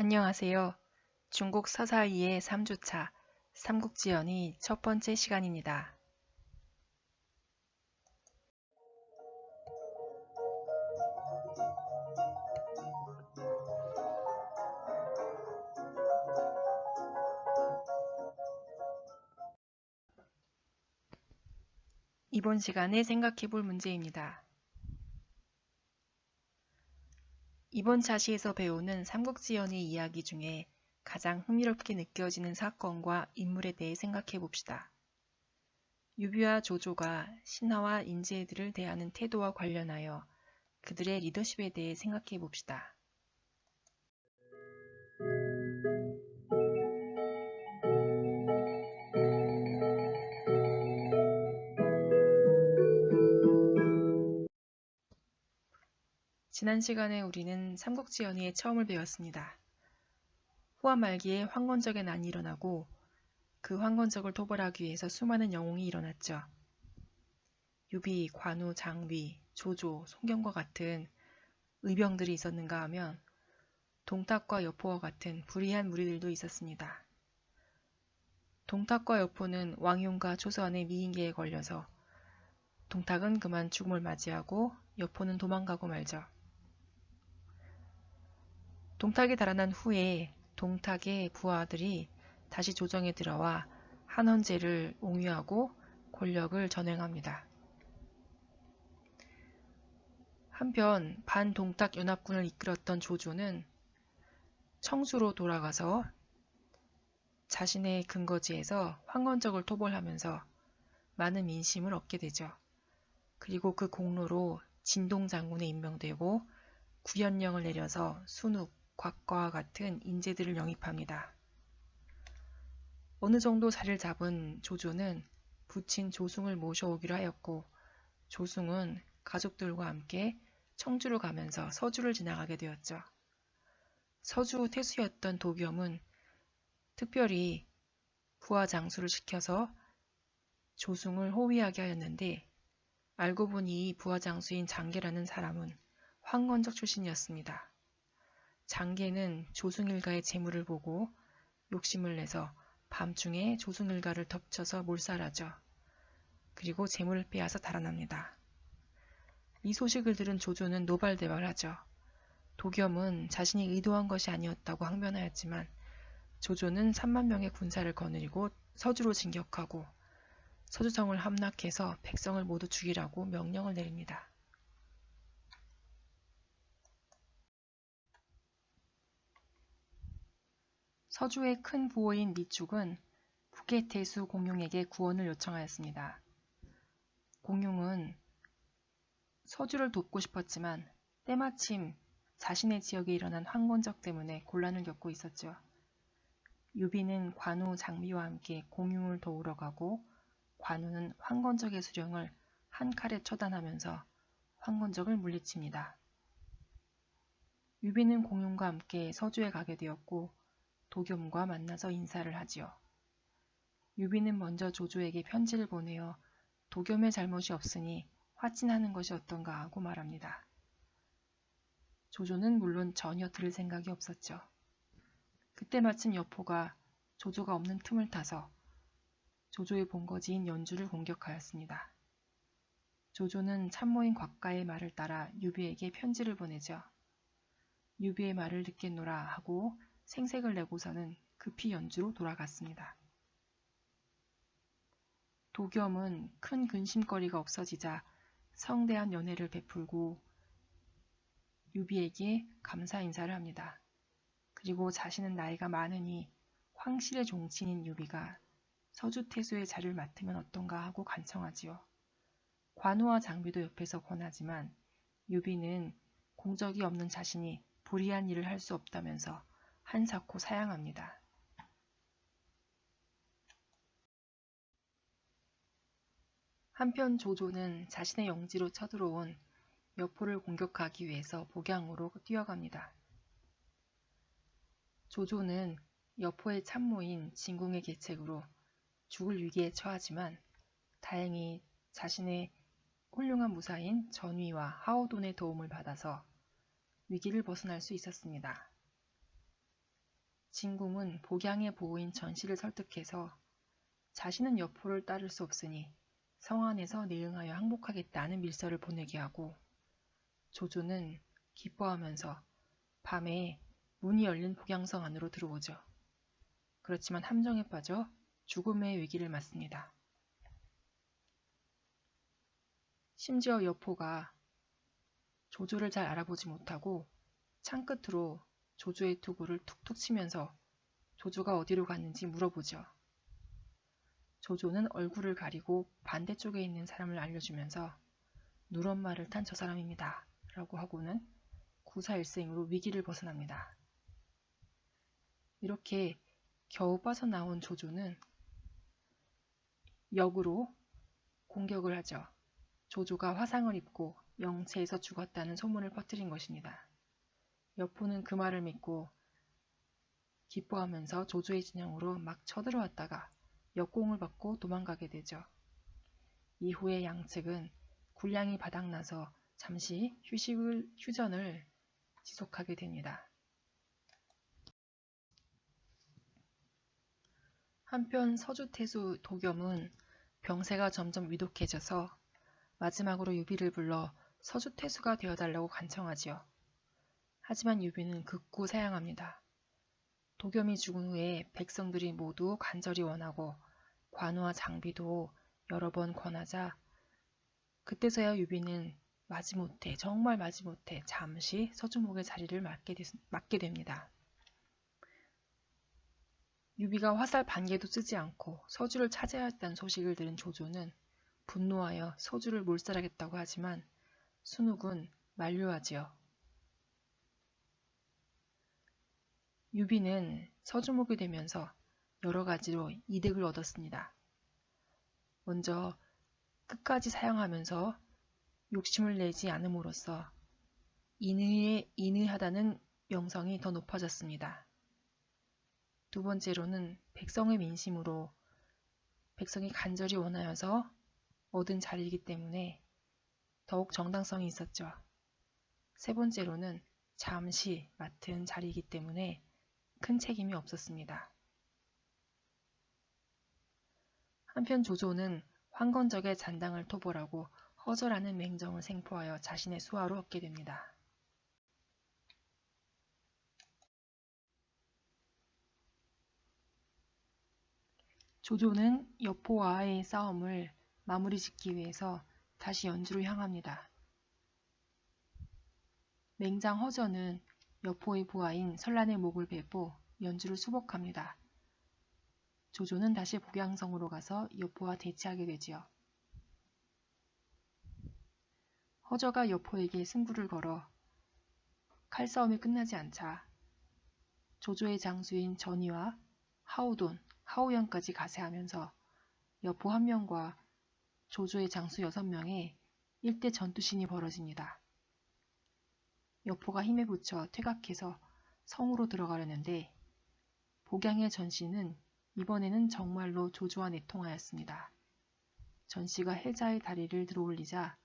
안녕하세요. 중국 서사이의 3주차 삼국지연의 첫 번째 시간입니다. 이번 시간에 생각해 볼 문제입니다. 이번 차시에서 배우는 삼국지연의 이야기 중에 가장 흥미롭게 느껴지는 사건과 인물에 대해 생각해 봅시다. 유비와 조조가 신하와 인재들을 대하는 태도와 관련하여 그들의 리더십에 대해 생각해 봅시다. 지난 시간에 우리는 삼국지연의의 처음을 배웠습니다. 후한 말기에 황건적의 난이 일어나고 그 황건적을 토벌하기 위해서 수많은 영웅이 일어났죠. 유비, 관우, 장비, 조조, 송경과 같은 의병들이 있었는가 하면 동탁과 여포와 같은 불의한 무리들도 있었습니다. 동탁과 여포는 왕윤과 초서안의 미인계에 걸려서 동탁은 그만 죽음을 맞이하고 여포는 도망가고 말죠. 동탁이 달아난 후에 동탁의 부하들이 다시 조정에 들어와 한헌제를 옹유하고 권력을 전횡합니다. 한편 반동탁 연합군을 이끌었던 조조는 청주로 돌아가서 자신의 근거지에서 황건적을 토벌하면서 많은 민심을 얻게 되죠. 그리고 그 공로로 진동 장군에 임명되고 구연령을 내려서 순욱, 곽과와 같은 인재들을 영입합니다. 어느 정도 자리를 잡은 조조는 부친 조승을 모셔오기로 하였고 조승은 가족들과 함께 청주로 가면서 서주를 지나가게 되었죠. 서주 태수였던 도겸은 특별히 부하 장수를 시켜서 조승을 호위하게 하였는데 알고 보니 이 부하 장수인 장계라는 사람은 황건적 출신이었습니다. 장계는 조승일가의 재물을 보고 욕심을 내서 밤중에 조승일가를 덮쳐서 몰살하죠. 그리고 재물을 빼앗아 달아납니다. 이 소식을 들은 조조는 노발대발하죠. 도겸은 자신이 의도한 것이 아니었다고 항변하였지만 조조는 3만 명의 군사를 거느리고 서주로 진격하고 서주성을 함락해서 백성을 모두 죽이라고 명령을 내립니다. 서주의 큰 부호인 미축은 북의 태수 공용에게 구원을 요청하였습니다. 공용은 서주를 돕고 싶었지만 때마침 자신의 지역에 일어난 황건적 때문에 곤란을 겪고 있었죠. 유비는 관우, 장비와 함께 공용을 도우러 가고 관우는 황건적의 수령을 한 칼에 처단하면서 황건적을 물리칩니다. 유비는 공용과 함께 서주에 가게 되었고 도겸과 만나서 인사를 하지요. 유비는 먼저 조조에게 편지를 보내어 도겸의 잘못이 없으니 화친하는 것이 어떤가 하고 말합니다. 조조는 물론 전혀 들을 생각이 없었죠. 그때 마침 여포가 조조가 없는 틈을 타서 조조의 본거지인 연주를 공격하였습니다. 조조는 참모인 곽가의 말을 따라 유비에게 편지를 보내죠. 유비의 말을 듣겠노라 하고 생색을 내고서는 급히 연주로 돌아갔습니다. 도겸은 큰 근심거리가 없어지자 성대한 연회를 베풀고 유비에게 감사 인사를 합니다. 그리고 자신은 나이가 많으니 황실의 종친인 유비가 서주태수의 자리를 맡으면 어떤가 하고 간청하지요. 관우와 장비도 옆에서 권하지만 유비는 공적이 없는 자신이 불의한 일을 할 수 없다면서 한사코 사양합니다. 한편 조조는 자신의 영지로 쳐들어온 여포를 공격하기 위해서 복양으로 뛰어갑니다. 조조는 여포의 참모인 진궁의 계책으로 죽을 위기에 처하지만 다행히 자신의 훌륭한 무사인 전위와 하오돈의 도움을 받아서 위기를 벗어날 수 있었습니다. 진궁은 복양의 보호인 전씨를 설득해서 자신은 여포를 따를 수 없으니 성안에서 내응하여 항복하겠다는 밀서를 보내게 하고, 조조는 기뻐하면서 밤에 문이 열린 복양성 안으로 들어오죠. 그렇지만 함정에 빠져 죽음의 위기를 맞습니다. 심지어 여포가 조조를 잘 알아보지 못하고 창끝으로 조조의 투구를 툭툭 치면서 조조가 어디로 갔는지 물어보죠. 조조는 얼굴을 가리고 반대쪽에 있는 사람을 알려주면서 누런말을 탄 저 사람입니다 라고 하고는 구사일생으로 위기를 벗어납니다. 이렇게 겨우 빠져나온 조조는 역으로 공격을 하죠. 조조가 화상을 입고 영체에서 죽었다는 소문을 퍼뜨린 것입니다. 여포는 그 말을 믿고 기뻐하면서 조조의 진영으로 막 쳐들어왔다가 역공을 받고 도망가게 되죠. 이후에 양측은 군량이 바닥나서 잠시 휴전을 지속하게 됩니다. 한편 서주태수 도겸은 병세가 점점 위독해져서 마지막으로 유비를 불러 서주태수가 되어달라고 간청하지요. 하지만 유비는 극구 사양합니다. 도겸이 죽은 후에 백성들이 모두 간절히 원하고 관우와 장비도 여러 번 권하자 그때서야 유비는 마지못해, 정말 마지못해 잠시 서주목의 자리를 맡게 됩니다. 유비가 화살 반개도 쓰지 않고 서주를 차지해야 했다는 소식을 들은 조조는 분노하여 서주를 몰살하겠다고 하지만 순욱은 만류하지요. 유비는 서주목이 되면서 여러 가지로 이득을 얻었습니다. 먼저 끝까지 사용하면서 욕심을 내지 않음으로써 인의하다는 명성이 더 높아졌습니다. 두 번째로는 백성의 민심으로 백성이 간절히 원하여서 얻은 자리이기 때문에 더욱 정당성이 있었죠. 세 번째로는 잠시 맡은 자리이기 때문에 큰 책임이 없었습니다. 한편 조조는 황건적의 잔당을 토벌하고 허절하는 맹정을 생포하여 자신의 수하로 얻게 됩니다. 조조는 여포와의 싸움을 마무리 짓기 위해서 다시 연주로 향합니다. 맹장 허전은 여포의 부하인 설란의 목을 베고 연주를 수복합니다. 조조는 다시 복양성으로 가서 여포와 대치하게 되지요. 허저가 여포에게 승부를 걸어 칼싸움이 끝나지 않자 조조의 장수인 전이와 하우돈, 하우연까지 가세하면서 여포 1명과 조조의 장수 6명의 일대 전투신이 벌어집니다. 여포가 힘에 부쳐 퇴각해서 성으로 들어가려는데 복양의 전씨는 이번에는 정말로 조조와 내통하였습니다. 전씨가 해자의 다리를 들어올리자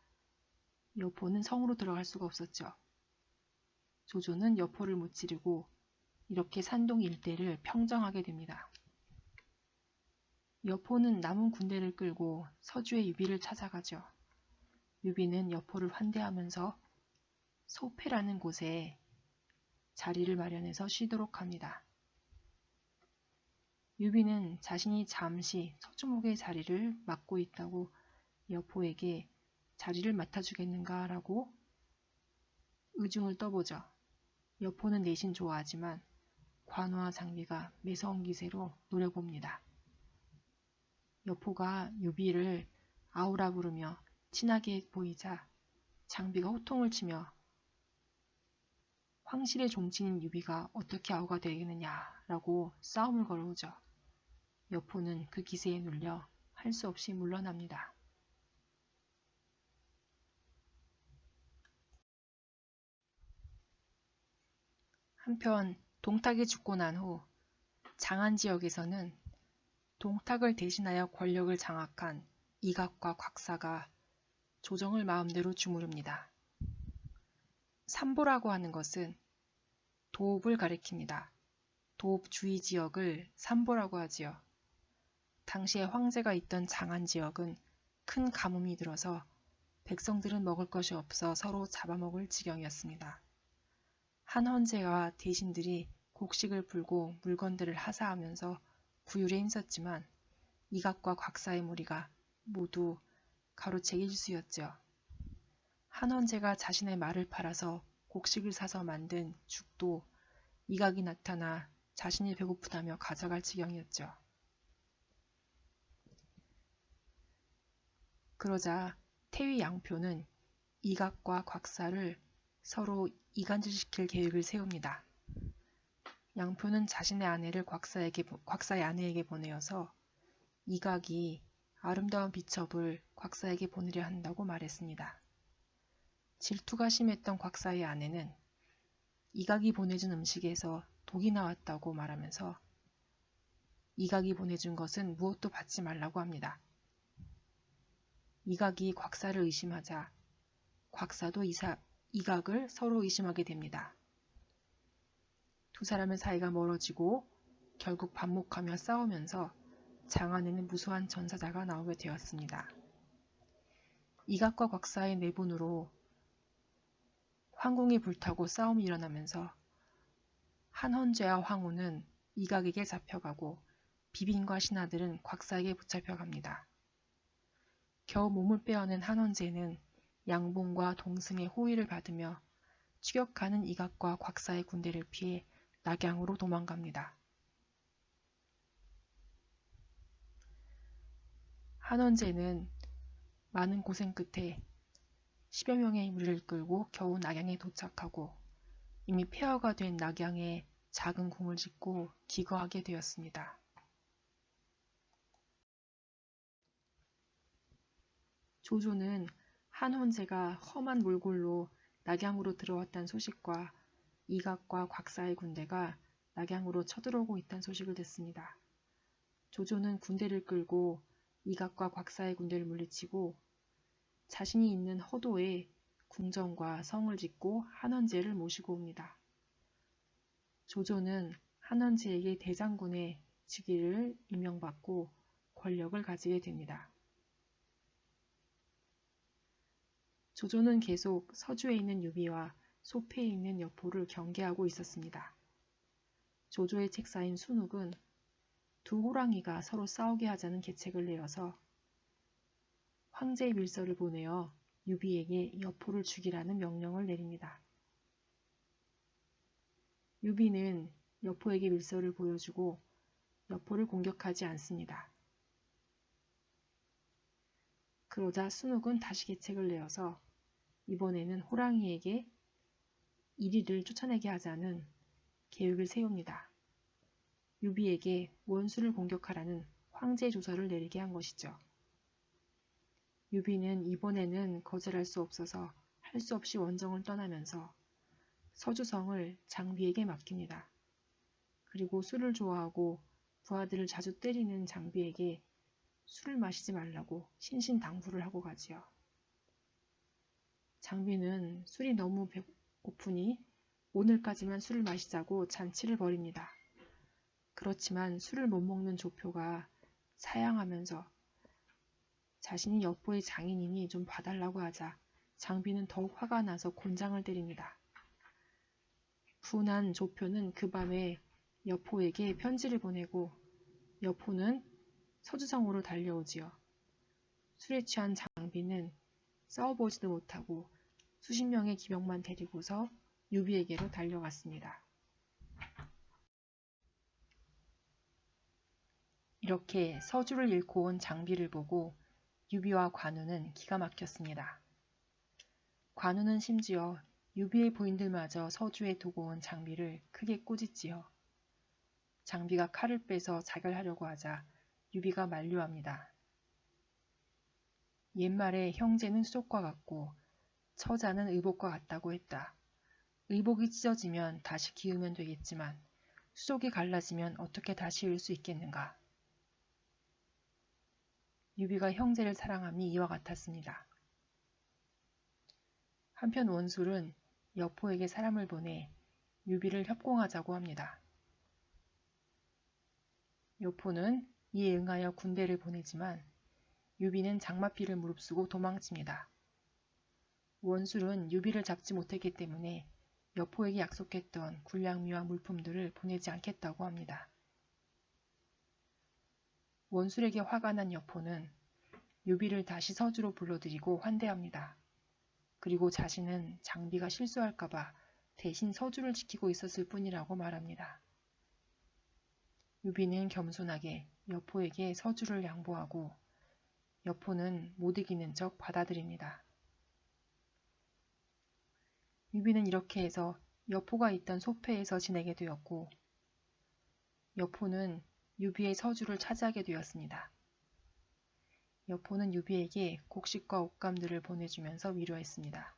여포는 성으로 들어갈 수가 없었죠. 조조는 여포를 무찌르고 이렇게 산동 일대를 평정하게 됩니다. 여포는 남은 군대를 끌고 서주의 유비를 찾아가죠. 유비는 여포를 환대하면서 소패라는 곳에 자리를 마련해서 쉬도록 합니다. 유비는 자신이 잠시 서주목의 자리를 맡고 있다고 여포에게 자리를 맡아주겠는가 라고 의중을 떠보죠. 여포는 내심 좋아하지만 관우와 장비가 매서운 기세로 노려봅니다. 여포가 유비를 아우라 부르며 친하게 보이자 장비가 호통을 치며 황실의 종친인 유비가 어떻게 아우가 되겠느냐라고 싸움을 걸어오죠. 여포는 그 기세에 눌려 할 수 없이 물러납니다. 한편 동탁이 죽고 난 후 장안 지역에서는 동탁을 대신하여 권력을 장악한 이각과 곽사가 조정을 마음대로 주무릅니다. 삼보라고 하는 것은 도읍을 가리킵니다. 도읍 주위 지역을 삼보라고 하지요. 당시에 황제가 있던 장안 지역은 큰 가뭄이 들어서 백성들은 먹을 것이 없어 서로 잡아먹을 지경이었습니다. 한 헌제와 대신들이 곡식을 풀고 물건들을 하사하면서 구휼에 힘썼지만 이각과 곽사의 무리가 모두 가로채길 일수였지요. 한 헌제가 자신의 말을 팔아서 곡식을 사서 만든 죽도 이각이 나타나 자신이 배고프다며 가져갈 지경이었죠. 그러자 태위 양표는 이각과 곽사를 서로 이간질시킬 계획을 세웁니다. 양표는 자신의 아내를 곽사의 아내에게 보내어서 이각이 아름다운 비첩을 곽사에게 보내려 한다고 말했습니다. 질투가 심했던 곽사의 아내는 이각이 보내준 음식에서 독이 나왔다고 말하면서 이각이 보내준 것은 무엇도 받지 말라고 합니다. 이각이 곽사를 의심하자 곽사도 이각을 서로 의심하게 됩니다. 두 사람의 사이가 멀어지고 결국 반목하며 싸우면서 장안에는 무수한 전사자가 나오게 되었습니다. 이각과 곽사의 내분으로 황궁이 불타고 싸움이 일어나면서 한 헌제와 황후는 이각에게 잡혀가고 비빈과 신하들은 곽사에게 붙잡혀갑니다. 겨우 몸을 빼어낸 한 헌제는 양봉과 동승의 호위를 받으며 추격하는 이각과 곽사의 군대를 피해 낙양으로 도망갑니다. 한 헌제는 많은 고생 끝에 10여 명의 무리를 끌고 겨우 낙양에 도착하고 이미 폐허가 된 낙양에 작은 궁을 짓고 기거하게 되었습니다. 조조는 한 헌제가 험한 몰골로 낙양으로 들어왔다는 소식과 이각과 곽사의 군대가 낙양으로 쳐들어오고 있다는 소식을 듣습니다. 조조는 군대를 끌고 이각과 곽사의 군대를 물리치고 자신이 있는 허도에 궁전과 성을 짓고 한 헌제를 모시고 옵니다. 조조는 한 헌제에게 대장군의 직위를 임명받고 권력을 가지게 됩니다. 조조는 계속 서주에 있는 유비와 소패에 있는 여포를 경계하고 있었습니다. 조조의 책사인 순욱은 두 호랑이가 서로 싸우게 하자는 계책을 내어서 황제의 밀서를 보내어 유비에게 여포를 죽이라는 명령을 내립니다. 유비는 여포에게 밀서를 보여주고 여포를 공격하지 않습니다. 그러자 순욱은 다시 계책을 내어서 이번에는 호랑이에게 이리를 쫓아내게 하자는 계획을 세웁니다. 유비에게 원수를 공격하라는 황제 조서를 내리게 한 것이죠. 유비는 이번에는 거절할 수 없어서 할 수 없이 원정을 떠나면서 서주성을 장비에게 맡깁니다. 그리고 술을 좋아하고 부하들을 자주 때리는 장비에게 술을 마시지 말라고 신신당부를 하고 가지요. 장비는 술이 너무 배고프니 오늘까지만 술을 마시자고 잔치를 벌입니다. 그렇지만 술을 못 먹는 조표가 사양하면서 자신이 여포의 장인이니 좀 봐달라고 하자 장비는 더욱 화가 나서 곤장을 때립니다. 분한 조표는 그 밤에 여포에게 편지를 보내고 여포는 서주성으로 달려오지요. 술에 취한 장비는 싸워보지도 못하고 수십 명의 기병만 데리고서 유비에게로 달려갔습니다. 이렇게 서주를 잃고 온 장비를 보고 유비와 관우는 기가 막혔습니다. 관우는 심지어 유비의 부인들마저 서주에 두고 온 장비를 크게 꾸짖지요. 장비가 칼을 빼서 자결하려고 하자 유비가 만류합니다. 옛말에 형제는 수족과 같고 처자는 의복과 같다고 했다. 의복이 찢어지면 다시 기우면 되겠지만 수족이 갈라지면 어떻게 다시 이을 수 있겠는가. 유비가 형제를 사랑함이 이와 같았습니다. 한편 원술은 여포에게 사람을 보내 유비를 협공하자고 합니다. 여포는 이에 응하여 군대를 보내지만 유비는 장마필을 무릅쓰고 도망칩니다. 원술은 유비를 잡지 못했기 때문에 여포에게 약속했던 군량미와 물품들을 보내지 않겠다고 합니다. 원술에게 화가 난 여포는 유비를 다시 서주로 불러들이고 환대합니다. 그리고 자신은 장비가 실수할까봐 대신 서주를 지키고 있었을 뿐이라고 말합니다. 유비는 겸손하게 여포에게 서주를 양보하고 여포는 못 이기는 척 받아들입니다. 유비는 이렇게 해서 여포가 있던 소패에서 지내게 되었고 여포는 유비의 서주를 차지하게 되었습니다. 여포는 유비에게 곡식과 옷감들을 보내주면서 위로했습니다.